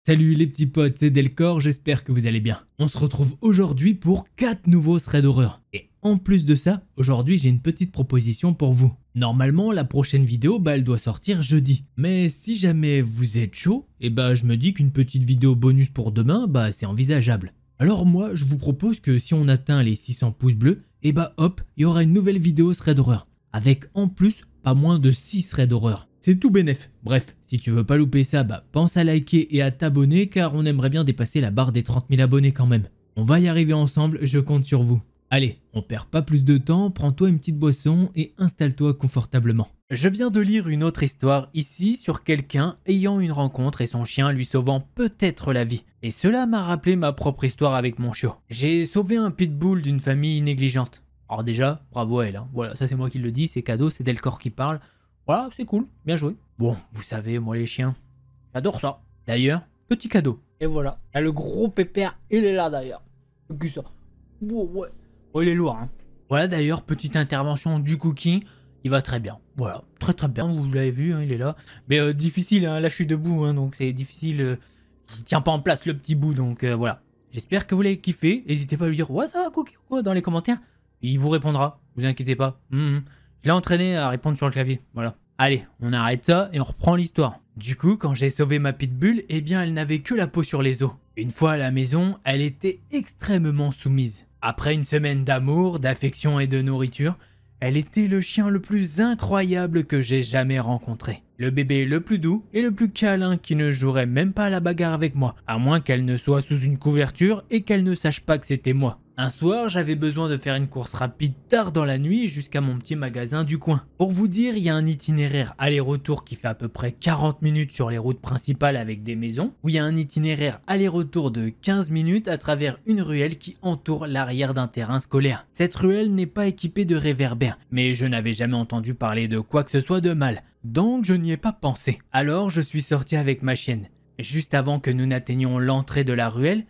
Salut les petits potes, c'est Delcor, j'espère que vous allez bien. On se retrouve aujourd'hui pour 4 nouveaux threads d'horreur. Et en plus de ça, aujourd'hui j'ai une petite proposition pour vous. Normalement la prochaine vidéo elle doit sortir jeudi. Mais si jamais vous êtes chaud, je me dis qu'une petite vidéo bonus pour demain c'est envisageable. Alors moi je vous propose que si on atteint les 600 pouces bleus, hop, il y aura une nouvelle vidéo thread d'horreur. Avec en plus pas moins de 6 threads d'horreur. C'est tout bénef. Bref, si tu veux pas louper ça, pense à liker et à t'abonner car on aimerait bien dépasser la barre des 30 000 abonnés quand même. On va y arriver ensemble, je compte sur vous. Allez, on perd pas plus de temps, prends-toi une petite boisson et installe-toi confortablement. Je viens de lire une autre histoire ici sur quelqu'un ayant une rencontre et son chien lui sauvant peut-être la vie. Et cela m'a rappelé ma propre histoire avec mon chiot. J'ai sauvé un pitbull d'une famille négligente. Alors déjà, bravo à elle, hein. Voilà, ça c'est moi qui le dis, c'est cadeau, c'est Delcor qui parle. Voilà, c'est cool, bien joué. Bon, vous savez, moi les chiens, j'adore ça. D'ailleurs, petit cadeau. Et voilà, là, le gros pépère, il est là d'ailleurs. Que ça. Oh, ouais. Oh, il est lourd, hein. Voilà d'ailleurs, petite intervention du cookie, il va très bien. Voilà, très très bien, vous l'avez vu, hein, il est là. Mais difficile, hein, là je suis debout, hein, donc c'est difficile. Il tient pas en place le petit bout, donc voilà. J'espère que vous l'avez kiffé, n'hésitez pas à lui dire « Ouais, ça va cookie ou quoi ?» dans les commentaires. Il vous répondra, vous inquiétez pas. Je l'ai entraîné à répondre sur le clavier, voilà. Allez, on arrête ça et on reprend l'histoire. Du coup, quand j'ai sauvé ma pitbull, elle n'avait que la peau sur les os. Une fois à la maison, elle était extrêmement soumise. Après une semaine d'amour, d'affection et de nourriture, elle était le chien le plus incroyable que j'ai jamais rencontré. Le bébé le plus doux et le plus câlin qui ne jouerait même pas à la bagarre avec moi, à moins qu'elle ne soit sous une couverture et qu'elle ne sache pas que c'était moi. Un soir, j'avais besoin de faire une course rapide tard dans la nuit jusqu'à mon petit magasin du coin. Pour vous dire, il y a un itinéraire aller-retour qui fait à peu près 40 minutes sur les routes principales avec des maisons, où il y a un itinéraire aller-retour de 15 minutes à travers une ruelle qui entoure l'arrière d'un terrain scolaire. Cette ruelle n'est pas équipée de réverbères, mais je n'avais jamais entendu parler de quoi que ce soit de mal, donc je n'y ai pas pensé. Alors je suis sorti avec ma chienne. Juste avant que nous n'atteignions l'entrée de la ruelle,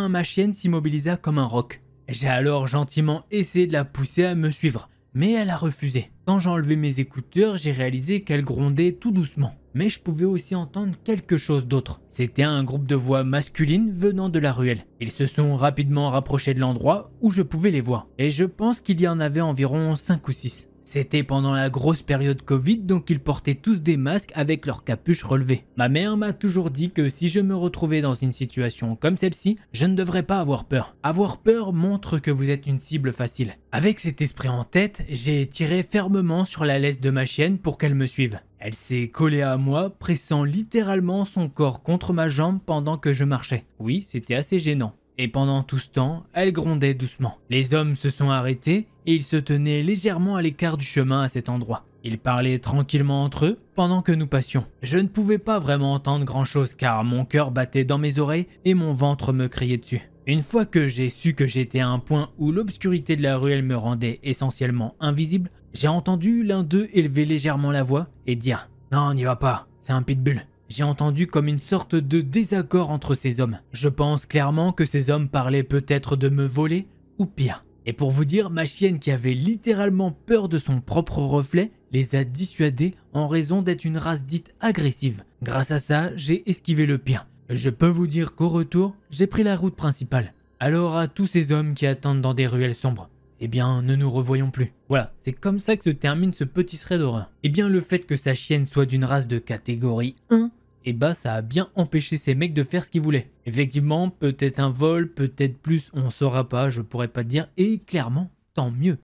ma chienne s'immobilisa comme un roc. J'ai alors gentiment essayé de la pousser à me suivre, mais elle a refusé. Quand j'ai enlevé mes écouteurs, j'ai réalisé qu'elle grondait tout doucement. Mais je pouvais aussi entendre quelque chose d'autre. C'était un groupe de voix masculines venant de la ruelle. Ils se sont rapidement rapprochés de l'endroit où je pouvais les voir. Et je pense qu'il y en avait environ 5 ou 6. C'était pendant la grosse période Covid, donc ils portaient tous des masques avec leur capuche relevée. Ma mère m'a toujours dit que si je me retrouvais dans une situation comme celle-ci, je ne devrais pas avoir peur. Avoir peur montre que vous êtes une cible facile. Avec cet esprit en tête, j'ai tiré fermement sur la laisse de ma chienne pour qu'elle me suive. Elle s'est collée à moi, pressant littéralement son corps contre ma jambe pendant que je marchais. Oui, c'était assez gênant. Et pendant tout ce temps, elle grondait doucement. Les hommes se sont arrêtés et ils se tenaient légèrement à l'écart du chemin à cet endroit. Ils parlaient tranquillement entre eux pendant que nous passions. Je ne pouvais pas vraiment entendre grand chose car mon cœur battait dans mes oreilles et mon ventre me criait dessus. Une fois que j'ai su que j'étais à un point où l'obscurité de la ruelle me rendait essentiellement invisible, j'ai entendu l'un d'eux élever légèrement la voix et dire « Non, n'y va pas, c'est un pitbull ». J'ai entendu comme une sorte de désaccord entre ces hommes. Je pense clairement que ces hommes parlaient peut-être de me voler ou pire. Et pour vous dire, ma chienne qui avait littéralement peur de son propre reflet les a dissuadés en raison d'être une race dite agressive. Grâce à ça, j'ai esquivé le pire. Je peux vous dire qu'au retour, j'ai pris la route principale. Alors à tous ces hommes qui attendent dans des ruelles sombres, ne nous revoyons plus. Voilà, c'est comme ça que se termine ce petit thread d'horreur. Le fait que sa chienne soit d'une race de catégorie 1, ça a bien empêché ces mecs de faire ce qu'ils voulaient. Effectivement, peut-être un vol, peut-être plus, on saura pas, je pourrais pas te dire, et clairement, tant mieux.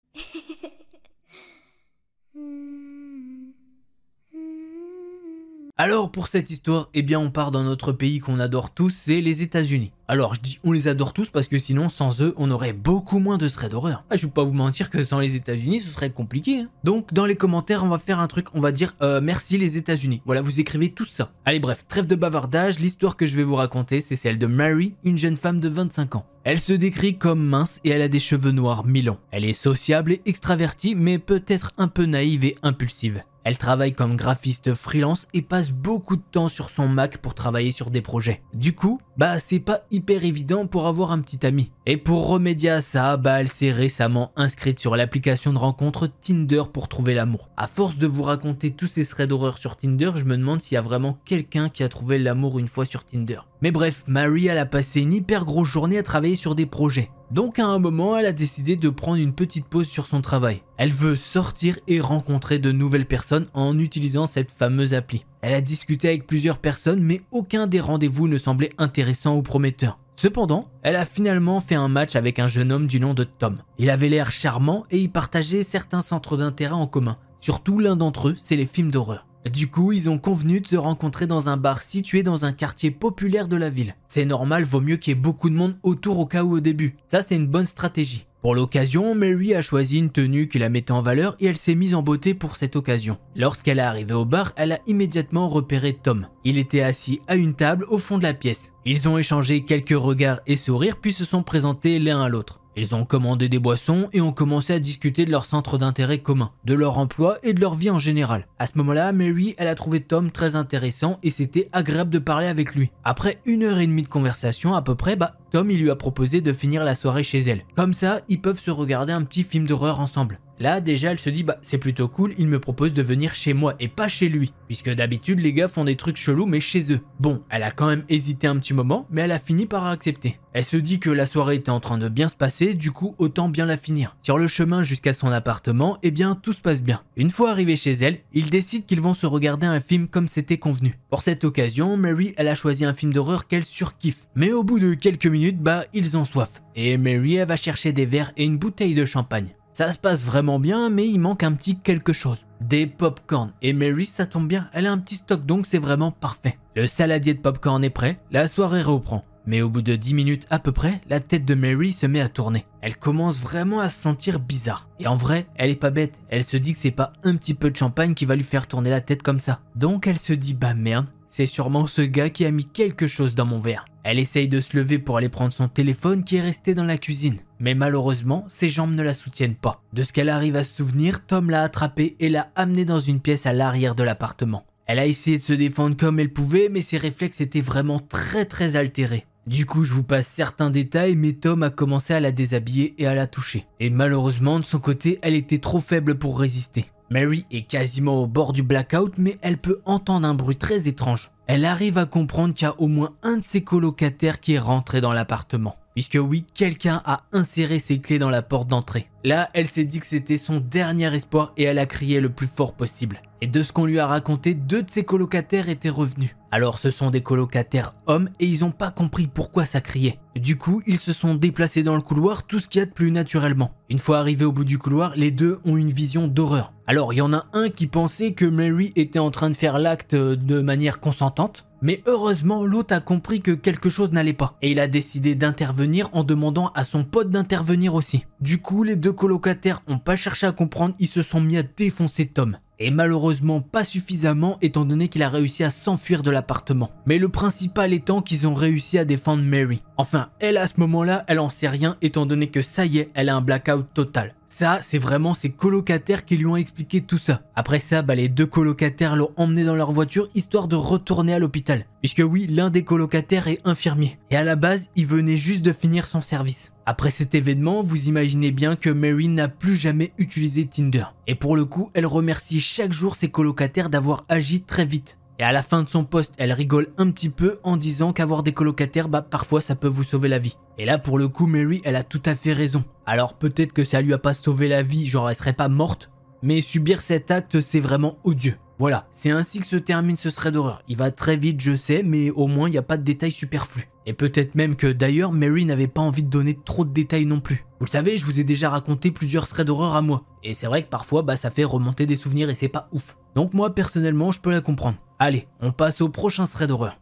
Alors pour cette histoire, on part dans notre pays qu'on adore tous, c'est les États-Unis. Alors je dis on les adore tous parce que sinon sans eux on aurait beaucoup moins de threads d'horreur. Je vais pas vous mentir que sans les États-Unis ce serait compliqué. Hein. Donc dans les commentaires on va faire un truc, on va dire merci les États-Unis. Voilà, vous écrivez tout ça. Allez bref, trêve de bavardage, l'histoire que je vais vous raconter c'est celle de Mary, une jeune femme de 25 ans. Elle se décrit comme mince et elle a des cheveux noirs mi-longs. Elle est sociable et extravertie mais peut-être un peu naïve et impulsive. Elle travaille comme graphiste freelance et passe beaucoup de temps sur son Mac pour travailler sur des projets. Du coup, c'est pas hyper évident pour avoir un petit ami. Et pour remédier à ça, elle s'est récemment inscrite sur l'application de rencontre Tinder pour trouver l'amour. À force de vous raconter tous ces threads d'horreur sur Tinder, je me demande s'il y a vraiment quelqu'un qui a trouvé l'amour une fois sur Tinder. Mais bref, Mary, elle a passé une hyper grosse journée à travailler sur des projets. Donc à un moment, elle a décidé de prendre une petite pause sur son travail. Elle veut sortir et rencontrer de nouvelles personnes en utilisant cette fameuse appli. Elle a discuté avec plusieurs personnes, mais aucun des rendez-vous ne semblait intéressant ou prometteur. Cependant, elle a finalement fait un match avec un jeune homme du nom de Tom. Il avait l'air charmant et il partageait certains centres d'intérêt en commun. Surtout l'un d'entre eux, c'est les films d'horreur. Du coup, ils ont convenu de se rencontrer dans un bar situé dans un quartier populaire de la ville. C'est normal, vaut mieux qu'il y ait beaucoup de monde autour au cas où au début. Ça, c'est une bonne stratégie. Pour l'occasion, Mary a choisi une tenue qui la mettait en valeur et elle s'est mise en beauté pour cette occasion. Lorsqu'elle est arrivée au bar, elle a immédiatement repéré Tom. Il était assis à une table au fond de la pièce. Ils ont échangé quelques regards et sourires puis se sont présentés l'un à l'autre. Ils ont commandé des boissons et ont commencé à discuter de leur centre d'intérêt commun, de leur emploi et de leur vie en général. À ce moment-là, Mary, elle a trouvé Tom très intéressant et c'était agréable de parler avec lui. Après 1h30 de conversation à peu près, Tom il lui a proposé de finir la soirée chez elle. Comme ça, ils peuvent se regarder un petit film d'horreur ensemble. Là déjà elle se dit c'est plutôt cool, il me propose de venir chez moi et pas chez lui. Puisque d'habitude les gars font des trucs chelous mais chez eux. Bon, elle a quand même hésité un petit moment mais elle a fini par accepter. Elle se dit que la soirée était en train de bien se passer, du coup autant bien la finir. Sur le chemin jusqu'à son appartement, tout se passe bien. Une fois arrivé chez elle, ils décident qu'ils vont se regarder un film comme c'était convenu. Pour cette occasion, Mary elle a choisi un film d'horreur qu'elle surkiffe. Mais au bout de quelques minutes, ils ont soif. Et Mary elle va chercher des verres et une bouteille de champagne. Ça se passe vraiment bien, mais il manque un petit quelque chose. Des pop-corn. Et Mary, ça tombe bien, elle a un petit stock, donc c'est vraiment parfait. Le saladier de pop-corn est prêt, la soirée reprend. Mais au bout de 10 minutes à peu près, la tête de Mary se met à tourner. Elle commence vraiment à se sentir bizarre. Et en vrai, elle est pas bête. Elle se dit que c'est pas un petit peu de champagne qui va lui faire tourner la tête comme ça. Donc elle se dit merde, c'est sûrement ce gars qui a mis quelque chose dans mon verre. Elle essaye de se lever pour aller prendre son téléphone qui est resté dans la cuisine. Mais malheureusement, ses jambes ne la soutiennent pas. De ce qu'elle arrive à se souvenir, Tom l'a attrapée et l'a amenée dans une pièce à l'arrière de l'appartement. Elle a essayé de se défendre comme elle pouvait, mais ses réflexes étaient vraiment très altérés. Du coup, je vous passe certains détails, mais Tom a commencé à la déshabiller et à la toucher. Et malheureusement, de son côté, elle était trop faible pour résister. Mary est quasiment au bord du blackout, mais elle peut entendre un bruit très étrange. Elle arrive à comprendre qu'il y a au moins un de ses colocataires qui est rentré dans l'appartement. Puisque oui, quelqu'un a inséré ses clés dans la porte d'entrée. Là, elle s'est dit que c'était son dernier espoir et elle a crié le plus fort possible. Et de ce qu'on lui a raconté, 2 de ses colocataires étaient revenus. Alors ce sont des colocataires hommes et ils n'ont pas compris pourquoi ça criait. Du coup, ils se sont déplacés dans le couloir, tout ce qu'il y a de plus naturellement. Une fois arrivés au bout du couloir, les 2 ont une vision d'horreur. Alors il y en a un qui pensait que Mary était en train de faire l'acte de manière consentante. Mais heureusement, l'autre a compris que quelque chose n'allait pas. Et il a décidé d'intervenir en demandant à son pote d'intervenir aussi. Du coup, les 2 colocataires n'ont pas cherché à comprendre, ils se sont mis à défoncer Tom. Et malheureusement pas suffisamment étant donné qu'il a réussi à s'enfuir de l'appartement. Mais le principal étant qu'ils ont réussi à défendre Mary. Enfin, elle à ce moment-là, elle en sait rien étant donné que ça y est, elle a un blackout total. Ça, c'est vraiment ses colocataires qui lui ont expliqué tout ça. Après ça, les 2 colocataires l'ont emmené dans leur voiture histoire de retourner à l'hôpital. Puisque oui, l'un des colocataires est infirmier. Et à la base, il venait juste de finir son service. Après cet événement, vous imaginez bien que Mary n'a plus jamais utilisé Tinder. Et pour le coup, elle remercie chaque jour ses colocataires d'avoir agi très vite. Et à la fin de son post, elle rigole un petit peu en disant qu'avoir des colocataires, parfois ça peut vous sauver la vie. Et là pour le coup, Mary, elle a tout à fait raison. Alors peut-être que ça lui a pas sauvé la vie, genre elle serait pas morte, mais subir cet acte c'est vraiment odieux. Voilà, c'est ainsi que se termine ce thread d'horreur. Il va très vite je sais, mais au moins il n'y a pas de détails superflus. Et peut-être même que d'ailleurs Mary n'avait pas envie de donner trop de détails non plus. Vous le savez, je vous ai déjà raconté plusieurs threads d'horreur à moi. Et c'est vrai que parfois ça fait remonter des souvenirs et c'est pas ouf. Donc moi personnellement je peux la comprendre. Allez, on passe au prochain thread d'horreur.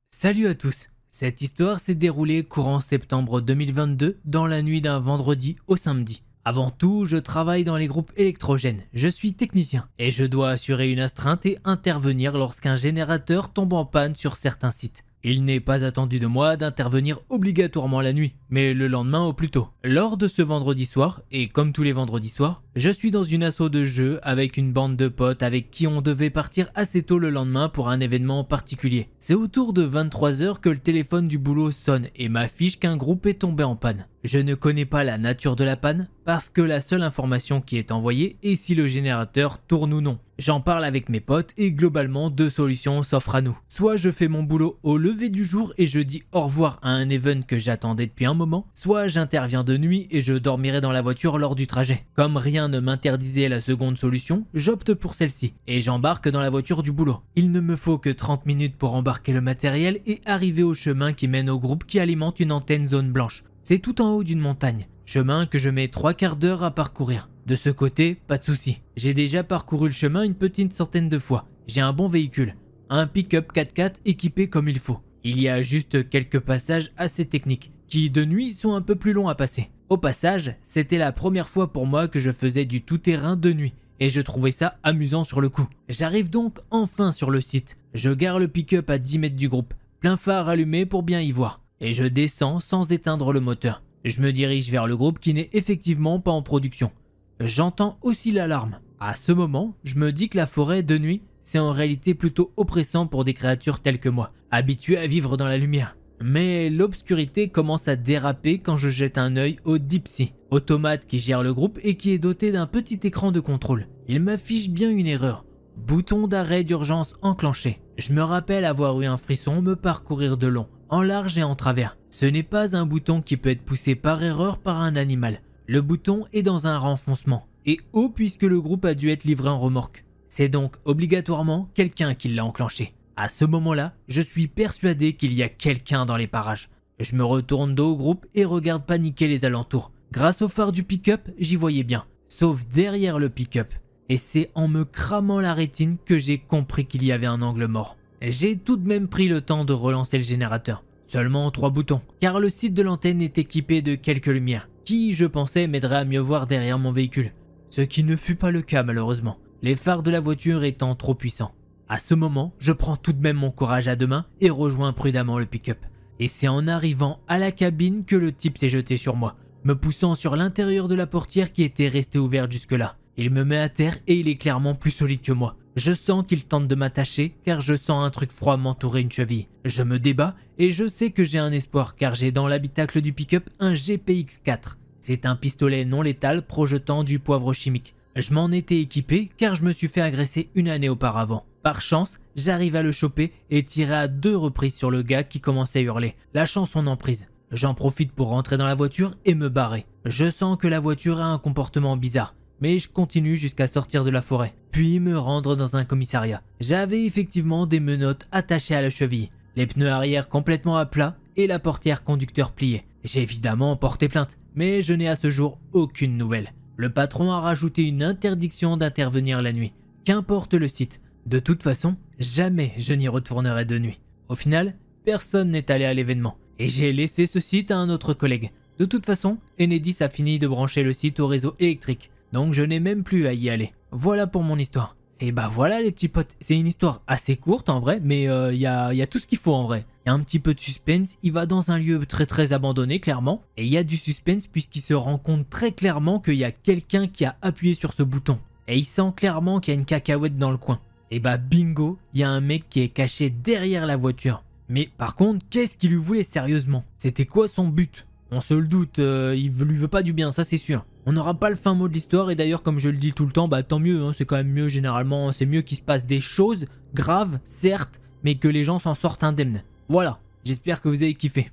Salut à tous. Cette histoire s'est déroulée courant septembre 2022 dans la nuit d'un vendredi au samedi. Avant tout, je travaille dans les groupes électrogènes, je suis technicien et je dois assurer une astreinte et intervenir lorsqu'un générateur tombe en panne sur certains sites. Il n'est pas attendu de moi d'intervenir obligatoirement la nuit, mais le lendemain au plus tôt. Lors de ce vendredi soir, et comme tous les vendredis soirs, je suis dans une asso de jeu avec une bande de potes avec qui on devait partir assez tôt le lendemain pour un événement particulier. C'est autour de 23 h que le téléphone du boulot sonne et m'affiche qu'un groupe est tombé en panne. Je ne connais pas la nature de la panne parce que la seule information qui est envoyée est si le générateur tourne ou non. J'en parle avec mes potes et globalement 2 solutions s'offrent à nous. Soit je fais mon boulot au lever du jour et je dis au revoir à un event que j'attendais depuis un moment, soit j'interviens de nuit et je dormirai dans la voiture lors du trajet. Comme rien ne m'interdisait la seconde solution, j'opte pour celle-ci et j'embarque dans la voiture du boulot. Il ne me faut que 30 minutes pour embarquer le matériel et arriver au chemin qui mène au groupe qui alimente une antenne zone blanche. C'est tout en haut d'une montagne, chemin que je mets 3/4 d'heure à parcourir. De ce côté, pas de souci. J'ai déjà parcouru le chemin une petite centaine de fois. J'ai un bon véhicule, un pick-up 4x4 équipé comme il faut. Il y a juste quelques passages assez techniques, qui de nuit sont un peu plus longs à passer. Au passage, c'était la première fois pour moi que je faisais du tout-terrain de nuit, et je trouvais ça amusant sur le coup. J'arrive donc enfin sur le site. Je gare le pick-up à 10 mètres du groupe, plein phare allumé pour bien y voir, et je descends sans éteindre le moteur. Je me dirige vers le groupe qui n'est effectivement pas en production. J'entends aussi l'alarme. À ce moment, je me dis que la forêt de nuit, c'est en réalité plutôt oppressant pour des créatures telles que moi, habituées à vivre dans la lumière. Mais l'obscurité commence à déraper quand je jette un œil au Dipsy, automate qui gère le groupe et qui est doté d'un petit écran de contrôle. Il m'affiche bien une erreur. Bouton d'arrêt d'urgence enclenché. Je me rappelle avoir eu un frisson me parcourir de long, en large et en travers. Ce n'est pas un bouton qui peut être poussé par erreur par un animal. Le bouton est dans un renfoncement et haut puisque le groupe a dû être livré en remorque. C'est donc obligatoirement quelqu'un qui l'a enclenché. À ce moment-là, je suis persuadé qu'il y a quelqu'un dans les parages. Je me retourne dos au groupe et regarde paniquer les alentours. Grâce au phare du pick-up, j'y voyais bien, sauf derrière le pick-up. Et c'est en me cramant la rétine que j'ai compris qu'il y avait un angle mort. J'ai tout de même pris le temps de relancer le générateur. Seulement 3 boutons, car le site de l'antenne est équipé de quelques lumières, qui, je pensais, m'aiderait à mieux voir derrière mon véhicule. Ce qui ne fut pas le cas malheureusement, les phares de la voiture étant trop puissants. À ce moment, je prends tout de même mon courage à deux mains et rejoins prudemment le pick-up. Et c'est en arrivant à la cabine que le type s'est jeté sur moi, me poussant sur l'intérieur de la portière qui était restée ouverte jusque-là. Il me met à terre et il est clairement plus solide que moi. Je sens qu'il tente de m'attacher car je sens un truc froid m'entourer une cheville. Je me débat et je sais que j'ai un espoir car j'ai dans l'habitacle du pick-up un GPX-4. C'est un pistolet non létal projetant du poivre chimique. Je m'en étais équipé car je me suis fait agresser une année auparavant. Par chance, j'arrive à le choper et tirer à 2 reprises sur le gars qui commençait à hurler, lâchant son emprise. J'en profite pour rentrer dans la voiture et me barrer. Je sens que la voiture a un comportement bizarre, mais je continue jusqu'à sortir de la forêt, puis me rendre dans un commissariat. J'avais effectivement des menottes attachées à la cheville, les pneus arrière complètement à plat et la portière conducteur pliée. J'ai évidemment porté plainte, mais je n'ai à ce jour aucune nouvelle. Le patron a rajouté une interdiction d'intervenir la nuit, qu'importe le site. De toute façon, jamais je n'y retournerai de nuit. Au final, personne n'est allé à l'événement, et j'ai laissé ce site à un autre collègue. De toute façon, Enedis a fini de brancher le site au réseau électrique, donc je n'ai même plus à y aller. Voilà pour mon histoire. Et bah voilà les petits potes, c'est une histoire assez courte en vrai, mais y a tout ce qu'il faut en vrai. Il y a un petit peu de suspense, il va dans un lieu très abandonné clairement, et il y a du suspense puisqu'il se rend compte très clairement qu'il y a quelqu'un qui a appuyé sur ce bouton. Et il sent clairement qu'il y a une cacahuète dans le coin. Et bah bingo, il y a un mec qui est caché derrière la voiture. Mais par contre, qu'est-ce qu'il lui voulait sérieusement? C'était quoi son but? On se le doute, il lui veut pas du bien, ça c'est sûr. On n'aura pas le fin mot de l'histoire et d'ailleurs comme je le dis tout le temps, bah tant mieux, hein, c'est quand même mieux généralement, c'est mieux qu'il se passe des choses graves, certes, mais que les gens s'en sortent indemnes. Voilà, j'espère que vous avez kiffé.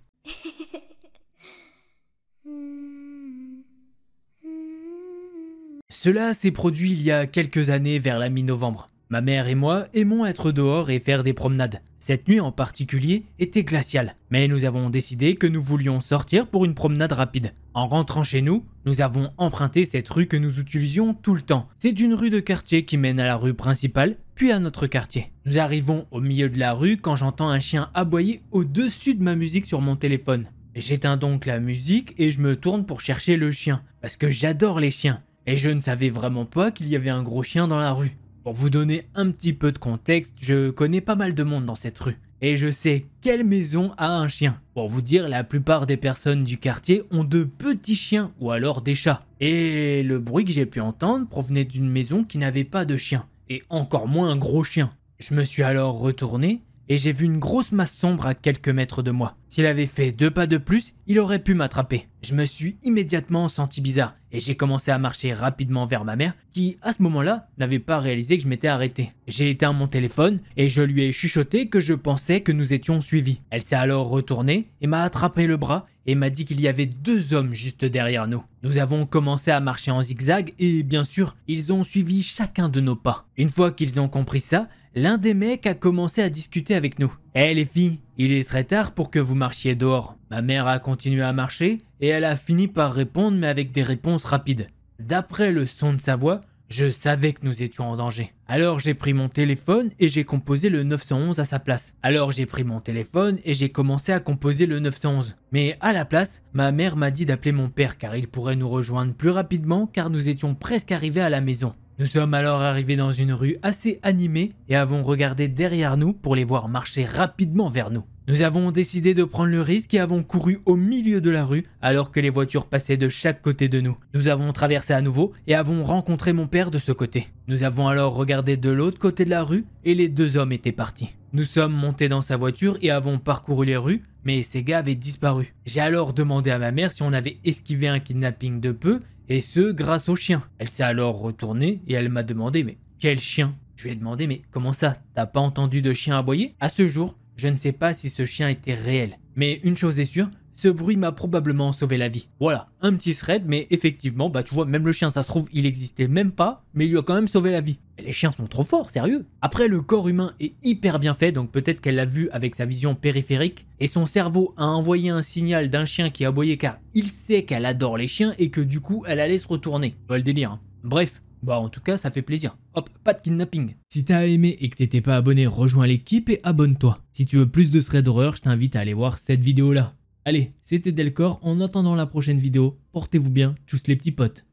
Cela s'est produit il y a quelques années vers la mi-novembre. Ma mère et moi aimons être dehors et faire des promenades. Cette nuit en particulier était glaciale, mais nous avons décidé que nous voulions sortir pour une promenade rapide. En rentrant chez nous, nous avons emprunté cette rue que nous utilisions tout le temps. C'est une rue de quartier qui mène à la rue principale, puis à notre quartier. Nous arrivons au milieu de la rue quand j'entends un chien aboyer au-dessus de ma musique sur mon téléphone. J'éteins donc la musique et je me tourne pour chercher le chien, parce que j'adore les chiens, et je ne savais vraiment pas qu'il y avait un gros chien dans la rue. Pour vous donner un petit peu de contexte, je connais pas mal de monde dans cette rue. Et je sais quelle maison a un chien. Pour vous dire, la plupart des personnes du quartier ont de petits chiens ou alors des chats. Et le bruit que j'ai pu entendre provenait d'une maison qui n'avait pas de chien. Et encore moins un gros chien. Je me suis alors retourné et j'ai vu une grosse masse sombre à quelques mètres de moi. S'il avait fait 2 pas de plus, il aurait pu m'attraper. Je me suis immédiatement senti bizarre et j'ai commencé à marcher rapidement vers ma mère qui, à ce moment-là, n'avait pas réalisé que je m'étais arrêté. J'ai éteint mon téléphone et je lui ai chuchoté que je pensais que nous étions suivis. Elle s'est alors retournée et m'a attrapé le bras et m'a dit qu'il y avait 2 hommes juste derrière nous. Nous avons commencé à marcher en zigzag et bien sûr, ils ont suivi chacun de nos pas. Une fois qu'ils ont compris ça, l'un des mecs a commencé à discuter avec nous. « Eh les filles, il est très tard pour que vous marchiez dehors. » Ma mère a continué à marcher et elle a fini par répondre mais avec des réponses rapides. D'après le son de sa voix, je savais que nous étions en danger. Alors j'ai pris mon téléphone et j'ai composé le 911 à sa place. Alors j'ai pris mon téléphone et j'ai commencé à composer le 911. Mais à la place, ma mère m'a dit d'appeler mon père car il pourrait nous rejoindre plus rapidement car nous étions presque arrivés à la maison. Nous sommes alors arrivés dans une rue assez animée et avons regardé derrière nous pour les voir marcher rapidement vers nous. Nous avons décidé de prendre le risque et avons couru au milieu de la rue alors que les voitures passaient de chaque côté de nous. Nous avons traversé à nouveau et avons rencontré mon père de ce côté. Nous avons alors regardé de l'autre côté de la rue et les 2 hommes étaient partis. Nous sommes montés dans sa voiture et avons parcouru les rues, mais ces gars avaient disparu. J'ai alors demandé à ma mère si on avait esquivé un kidnapping de peu, et ce grâce au chien. Elle s'est alors retournée et elle m'a demandé « Mais quel chien ?» Je lui ai demandé « Mais comment ça, t'as pas entendu de chien aboyer ?» À ce jour, je ne sais pas si ce chien était réel. Mais une chose est sûre, ce bruit m'a probablement sauvé la vie. Voilà, un petit thread, mais effectivement, tu vois, même le chien, ça se trouve, il existait même pas, mais il lui a quand même sauvé la vie. Et les chiens sont trop forts, sérieux. Après, le corps humain est hyper bien fait, donc peut-être qu'elle l'a vu avec sa vision périphérique, et son cerveau a envoyé un signal d'un chien qui aboyait car il sait qu'elle adore les chiens et que du coup, elle allait se retourner. Tu vois le délire, hein. Bref. En tout cas, ça fait plaisir. Hop, pas de kidnapping. Si t'as aimé et que t'étais pas abonné, rejoins l'équipe et abonne-toi. Si tu veux plus de threads d'horreur, je t'invite à aller voir cette vidéo-là. Allez, c'était Delcor, en attendant la prochaine vidéo, portez-vous bien, tchuss les petits potes.